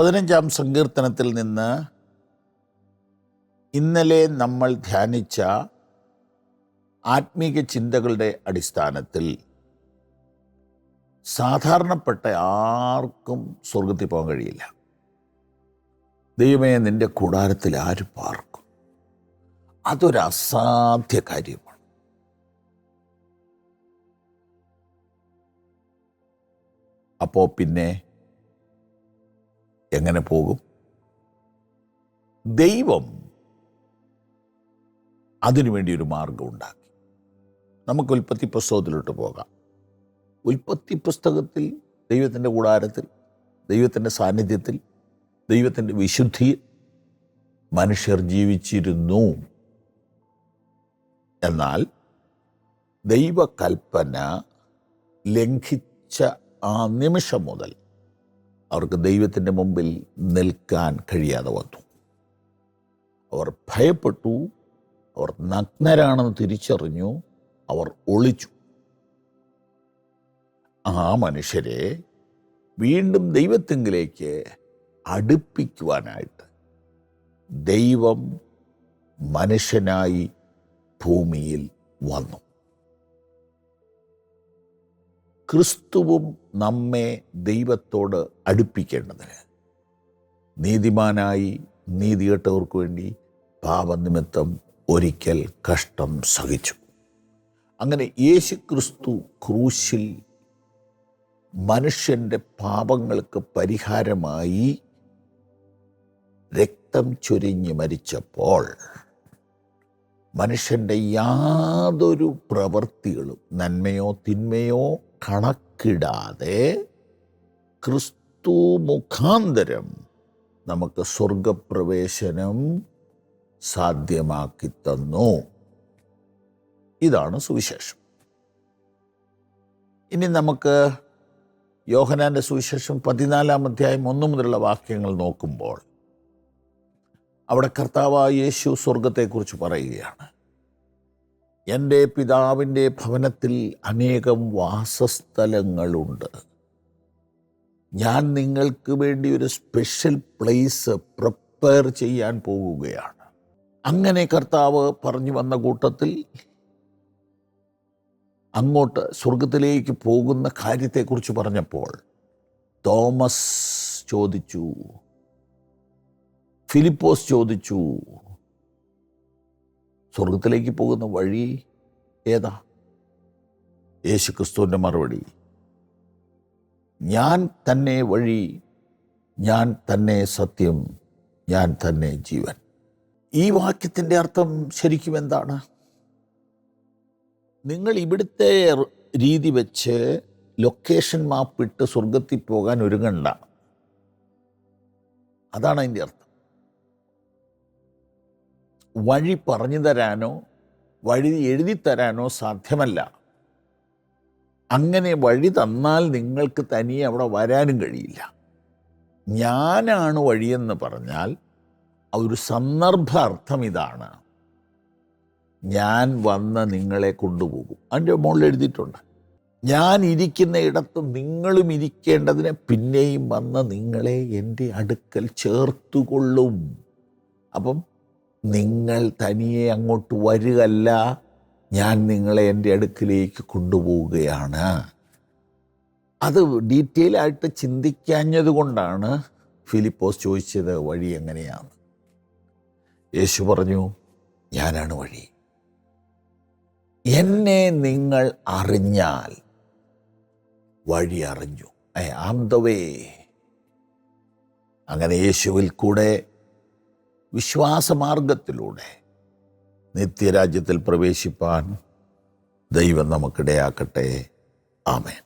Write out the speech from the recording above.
15-ാം സങ്കീർത്തനത്തിൽ നിന്ന് ഇന്നലെ നമ്മൾ ധ്യാനിച്ച ആത്മീക ചിന്തകളുടെ അടിസ്ഥാനത്തിൽ സാധാരണപ്പെട്ട ആർക്കും സ്വർഗത്തിൽ പോകാൻ കഴിയില്ല. ദൈവമേ, നിന്റെ കൂടാരത്തിൽ ആര് പാർക്കും? അതൊരു അസാധ്യ കാര്യമാണ്. അപ്പോൾ പിന്നെ എങ്ങനെ പോകും? ദൈവം അതിനുവേണ്ടി ഒരു മാർഗം ഉണ്ടാക്കി. നമുക്ക് ഉൽപ്പത്തി പുസ്തകത്തിലോട്ട് പോകാം. ഉൽപ്പത്തി പുസ്തകത്തിൽ ദൈവത്തിൻ്റെ കൂടാരത്തിൽ, ദൈവത്തിൻ്റെ സാന്നിധ്യത്തിൽ, ദൈവത്തിൻ്റെ വിശുദ്ധിയിൽ മനുഷ്യർ ജീവിച്ചിരുന്നു. എന്നാൽ ദൈവകൽപ്പന ലംഘിച്ച ആ നിമിഷം മുതൽ അവർക്ക് ദൈവത്തിൻ്റെ മുമ്പിൽ നിൽക്കാൻ കഴിയാതെ വന്നു. അവർ ഭയപ്പെട്ടു, അവർ നഗ്നരാണെന്ന് തിരിച്ചറിഞ്ഞു, അവർ ഒളിച്ചു. ആ മനുഷ്യരെ വീണ്ടും ദൈവത്തിങ്കിലേക്ക് അടുപ്പിക്കുവാനായിട്ട് ദൈവം മനുഷ്യനായി ഭൂമിയിൽ വന്നു. ക്രിസ്തുവും നമ്മെ ദൈവത്തോട് അടുപ്പിക്കേണ്ടതിന് നീതിമാനായി നീതി കെട്ടവർക്ക് വേണ്ടി പാപനിമിത്തം ഒരിക്കൽ കഷ്ടം സഹിച്ചു. അങ്ങനെ യേശു ക്രിസ്തു ക്രൂശിൽ മനുഷ്യൻ്റെ പാപങ്ങൾക്ക് പരിഹാരമായി രക്തം ചൊരിഞ്ഞ് മരിച്ചപ്പോൾ മനുഷ്യൻ്റെ യാതൊരു പ്രവൃത്തികളും നന്മയോ തിന്മയോ കണക്കിടാതെ ക്രിസ്തു മുഖാന്തരം നമുക്ക് സ്വർഗപ്രവേശനം സാധ്യമാക്കി തന്നു. ഇതാണ് സുവിശേഷം. ഇനി നമുക്ക് യോഹന്നാൻ്റെ സുവിശേഷം 14-ാം അധ്യായം 1 മുതലുള്ള വാക്യങ്ങൾ നോക്കുമ്പോൾ അവിടെ കർത്താവായ യേശു സ്വർഗത്തെക്കുറിച്ച് പറയുകയാണ്. എൻ്റെ പിതാവിൻ്റെ ഭവനത്തിൽ അനേകം വാസസ്ഥലങ്ങളുണ്ട്. ഞാൻ നിങ്ങൾക്ക് വേണ്ടി ഒരു സ്പെഷ്യൽ പ്ലേസ് പ്രിപ്പയർ ചെയ്യാൻ പോകുകയാണ്. അങ്ങനെ കർത്താവ് പറഞ്ഞു വന്ന കൂട്ടത്തിൽ അങ്ങോട്ട് സ്വർഗത്തിലേക്ക് പോകുന്ന കാര്യത്തെക്കുറിച്ച് പറഞ്ഞപ്പോൾ തോമസ് ചോദിച്ചു, ഫിലിപ്പോസ് ചോദിച്ചു, സ്വർഗത്തിലേക്ക് പോകുന്ന വഴി ഏതാ? യേശു ക്രിസ്തുവിൻ്റെ മറുപടി, ഞാൻ തന്നെ വഴി, ഞാൻ തന്നെ സത്യം, ഞാൻ തന്നെ ജീവൻ. ഈ വാക്യത്തിൻ്റെ അർത്ഥം ശരിക്കും എന്താണ്? നിങ്ങൾ ഇവിടുത്തെ രീതി വെച്ച് ലൊക്കേഷൻ മാപ്പിട്ട് സ്വർഗത്തിൽ പോകാൻ ഒരുങ്ങണ്ട. അതാണ് അതിൻ്റെ അർത്ഥം. വഴി പറഞ്ഞു തരാനോ വഴി എഴുതി തരാനോ സാധ്യമല്ല. അങ്ങനെ വഴി തന്നാൽ നിങ്ങൾക്ക് തനിയെ അവിടെ വരാനും കഴിയില്ല. ഞാനാണ് വഴിയെന്ന് പറഞ്ഞാൽ ഒരു സന്ദർഭാർത്ഥം ഇതാണ്, ഞാൻ വന്ന് നിങ്ങളെ കൊണ്ടുപോകും. അതിൻ്റെ മുകളിൽ എഴുതിയിട്ടുണ്ട്, ഞാൻ ഇരിക്കുന്ന ഇടത്ത് നിങ്ങളും ഇരിക്കേണ്ടതിന് പിന്നെയും വന്ന് നിങ്ങളെ എൻ്റെ അടുക്കൽ ചേർത്തുകൊള്ളും. അപ്പം നിങ്ങൾ തനിയെ അങ്ങോട്ട് വരികയല്ല, ഞാൻ നിങ്ങളെ എൻ്റെ അടുക്കിലേക്ക് കൊണ്ടുപോവുകയാണ്. അത് ഡീറ്റെയിൽ ആയിട്ട് ചിന്തിക്കാഞ്ഞത് കൊണ്ടാണ് ഫിലിപ്പോസ് ചോദിച്ചത് വഴി എങ്ങനെയാണ്. യേശു പറഞ്ഞു, ഞാനാണ് വഴി. എന്നെ നിങ്ങൾ അറിഞ്ഞാൽ വഴി അറിഞ്ഞു. I am the way. അങ്ങനെ യേശുവിൽ കൂടെ വിശ്വാസമാർഗത്തിലൂടെ നിത്യരാജ്യത്തിൽ പ്രവേശിപ്പാൻ ദൈവം നമുക്കിടയാക്കട്ടെ. ആമേൻ.